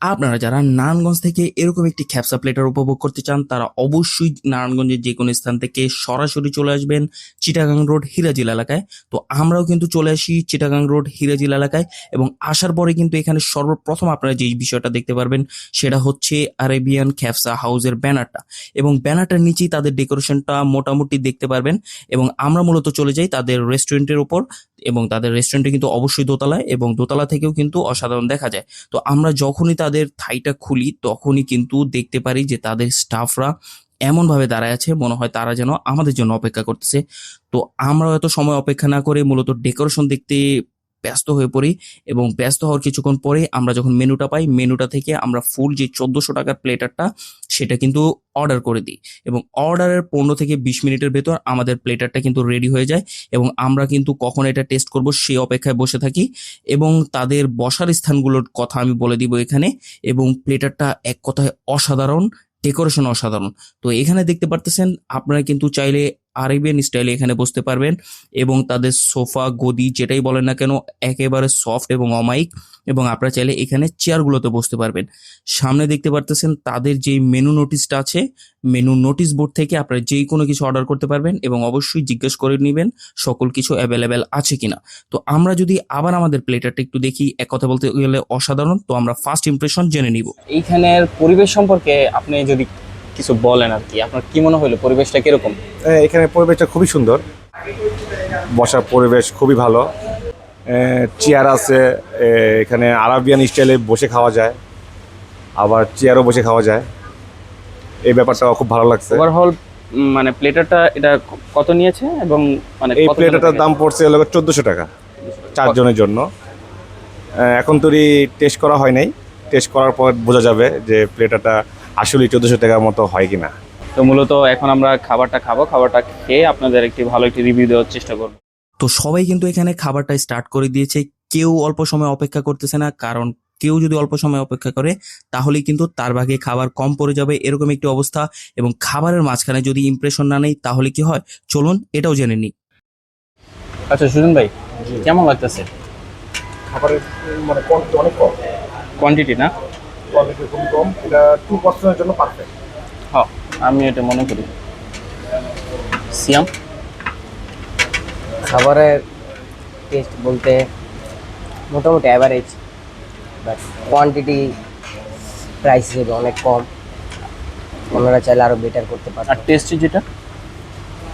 আপনারা যারা নারায়ণগঞ্জ থেকে এরকম একটি খ্যাপসা প্লেটার উপভোগ করতে চান তারা অবশ্যই নারায়ণগঞ্জের যে কোনো স্থান থেকে সরাসরি চলে আসবেন চিটাগাং রোড হিরাজিল এলাকায়। তো আমরাও কিন্তু চলে আসি চিটাগাং রোড হিরাজিল এলাকায়, এবং আসার পরে কিন্তু এখানে সর্বপ্রথম আপনারা যে বিষয়টা দেখতে পারবেন সেটা হচ্ছে আরেবিয়ান খ্যাপসা হাউসের ব্যানারটা, এবং ব্যানারটার নিচেই তাদের ডেকোরেশনটা মোটামুটি দেখতে পারবেন। এবং আমরা মূলত চলে যাই তাদের রেস্টুরেন্টের উপর, এবং তাদের রেস্টুরেন্টে কিন্তু অবশ্যই দোতলায়, এবং দোতলা থেকেও কিন্তু অসাধারণ দেখা যায়। তো আমরা যখনই তাদের থাইটা খুলি তখনই কিন্তু দেখতে পারি যে তাদের স্টাফরা এমনভাবে দাঁড়ায় আছে, মনে হয় তারা যেন আমাদের জন্য অপেক্ষা করতেছে। তো আমরাও এত সময় অপেক্ষা না করে মূলত ডেকোরেশন দেখতে ব্যস্ত হয়ে পড়ি, এবং ব্যস্ত হওয়ার কিছুক্ষণ পরে আমরা যখন মেনুটা পাই, মেনুটা থেকে আমরা ফুল যে 1400 টাকার প্লেটারটা সেটা কিন্তু অর্ডার করে দিই, এবং অর্ডারের 15 থেকে 20 মিনিটের ভেতর আমাদের প্লেটারটা কিন্তু রেডি হয়ে যায়। এবং আমরা কিন্তু কখন এটা টেস্ট করব সেই অপেক্ষায় বসে থাকি, এবং তাদের বসার স্থানগুলোর কথা আমি বলে দিব এখানে। এবং প্লেটারটা এক কথায় অসাধারণ, ডেকোরেশন অসাধারণ। তো এখানে দেখতে পারতেছেন আপনারা কিন্তু চাইলে আরেবিয়ান স্টাইলে এখানে বসতে পারবেন, এবং তাদের সোফা গদি যেটাই বলেন না কেন একেবারে সফট এবং অমায়িক, এবং আপনারা চাইলে এখানে চেয়ারগুলোতে বসতে পারবেন। সামনে দেখতে পারতেছেন তাদের যে মেনু নোটিশটা আছে, মেনু নোটিশ বোর্ড থেকে আপনারা যেই কোনো কিছু অর্ডার করতে পারবেন, এবং অবশ্যই জিজ্ঞেস করে নেবেন সকল কিছু অ্যাভেলেবেল আছে কিনা। তো আমরা যদি আবার আমাদের প্লেটারটা একটু দেখি, এক কথা বলতে গেলে অসাধারণ। তো আমরা ফার্স্ট ইমপ্রেশন জেনে নিব। এইখানের পরিবেশ সম্পর্কে আপনি যদি কিছু বলেন আর কি, আপনার কি মনে হলো পরিবেশটা কিরকম? এখানে পরিবেশটা খুবই সুন্দর, বসার পরিবেশ খুবই ভালো। চেয়ার আছে, এখানে আরাবিয়ান স্টাইলে বসে খাওয়া যায়, আবার চেয়ারও বসে খাওয়া যায়। এই ব্যাপারটা খুব ভালো লাগছে। ওভারঅল মানে প্লেটারটা এটা কত নিয়েছে, এবং মানে এই কত প্লেটারটার দাম পড়ছে 1400 টাকা 4 জনের জন্য। এখন তৈরি টেস্ট করা হয় নাই, টেস্ট করার পর বোঝা যাবে যে প্লেটারটা আসলে 1400 টাকার মতো হয় কিনা। তো মূলত এখন আমরা খাবারটা খাবো, খাবারটা খেয়ে আপনাদের একটি ভালো একটি রিভিউ দেওয়ার চেষ্টা করবো। তো সবাই কিন্তু এখানে খাবারটা স্টার্ট করে দিয়েছে, কেউ অল্প সময় অপেক্ষা করতেছে না, কারণ কেউ যদি অল্প সময় অপেক্ষা করে তাহলেই কিন্তু তার ভাগে খাবার কম পড়ে যাবে, এরকম একটি অবস্থা। এবং খাবারের মাঝখানে যদি ইমপ্রেশন না নেই তাহলে কি হয়, চলুন এটাও জেনে নিই। আচ্ছা সুজন ভাই, কেমন লাগতেছে? খাবারের মানে কোয়ান্টিটি অনেক কম, কোয়ান্টিটি না? কোয়ান্টিটি খুব কম, এটা 2 পার্সনের জন্য পারফেক্ট। হ্যাঁ, আমি এটা মনে করি। সিয়াম, খাবারের টেস্ট বলতে মোটামুটি অ্যাভারেজ, বাট কোয়ান্টিটি প্রাইস হিসেবে অনেক কম। ওনারা চাইলে আরও বেটার করতে পারে। আর টেস্ট যেটা,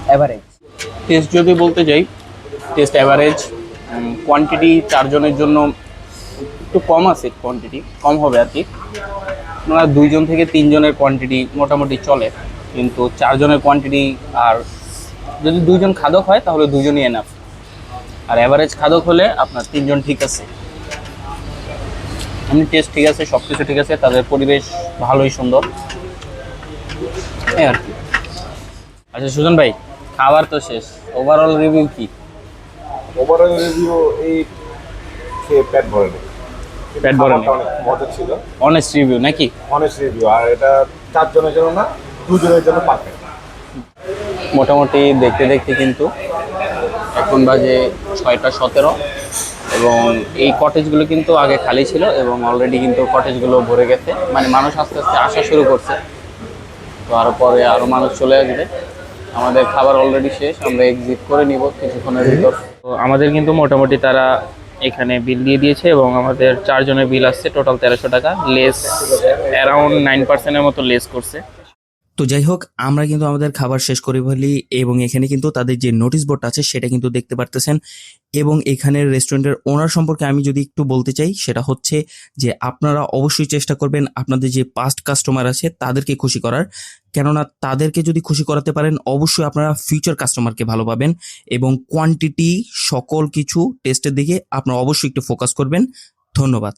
অ্যাভারেজ টেস্ট যদি বলতে যাই, টেস্ট অ্যাভারেজ। কোয়ান্টিটি 4 জনের জন্য একটু কম আছে, কোয়ান্টিটি কম হবে আর কি। আপনারা 2 জন থেকে 3 জনের কোয়ান্টিটি মোটামুটি চলে, কিন্তু 4 জনের কোয়ান্টিটি, আর যদি 2 জন খাদক হয় তাহলে 2 জনই এনাফ। আর অ্যাভারেজ খাদক হলে আপনার 3 জন ঠিক আছে। এমনি টেস্ট ঠিক আছে, সব কিছু ঠিক আছে, তাদের পরিবেশ ভালোই সুন্দর, এই আর কি। আচ্ছা সুজন ভাই, খাবার তো শেষ, ওভারঅল রিভিউ কি? ওভারঅল রিভিউ এই খেয়ে পেট ভরে নেই, পেট ভরে নেই, অনেক মজা ছিল। অনেস্ট রিভিউ নাকি? অনেস্ট রিভিউ, আর এটা 4 জনের জন্য না, 2 জনের জন্য পারফেক্ট। মোটামুটি দেখতে দেখতে কিন্তু এখন বাজে 6টা 17, এবং এই কটেজগুলো কিন্তু আগে খালি ছিল, এবং অলরেডি কিন্তু কটেজগুলো ভরে গেছে, মানে মানুষ আস্তে আস্তে আসা শুরু করছে। তো আরও পরে আরও মানুষ চলে আসবে। আমাদের খাবার অলরেডি শেষ, আমরা এক্সিট করে নিব কিছুক্ষণের ভিতর। তো আমাদের কিন্তু মোটামুটি তারা এখানে বিল দিয়ে দিয়েছে, এবং আমাদের 4 জনের বিল আসছে টোটাল 1300 টাকা, লেস অ্যারাউন্ড 9%-এর মতো লেস করছে। তো যাই হোক, আমরা কিন্তু আমাদের খাবার শেষ করে ফেলি, এবং এখানে কিন্তু তাদের যে নোটিশ বোর্ডটা আছে সেটা কিন্তু দেখতে পারতেছেন। এবং এখানের রেস্টুরেন্টের ওনার সম্পর্কে আমি যদি একটু বলতে চাই, সেটা হচ্ছে যে আপনারা অবশ্যই চেষ্টা করবেন আপনাদের যে পাস্ট কাস্টমার আছে তাদেরকে খুশি করার, কেননা তাদেরকে যদি খুশি করাতে পারেন অবশ্যই আপনারা ফিউচার কাস্টমারকে ভালো পাবেন। এবং কোয়ান্টিটি সকল কিছু টেস্টের দিকে আপনারা অবশ্যই একটু ফোকাস করবেন। ধন্যবাদ।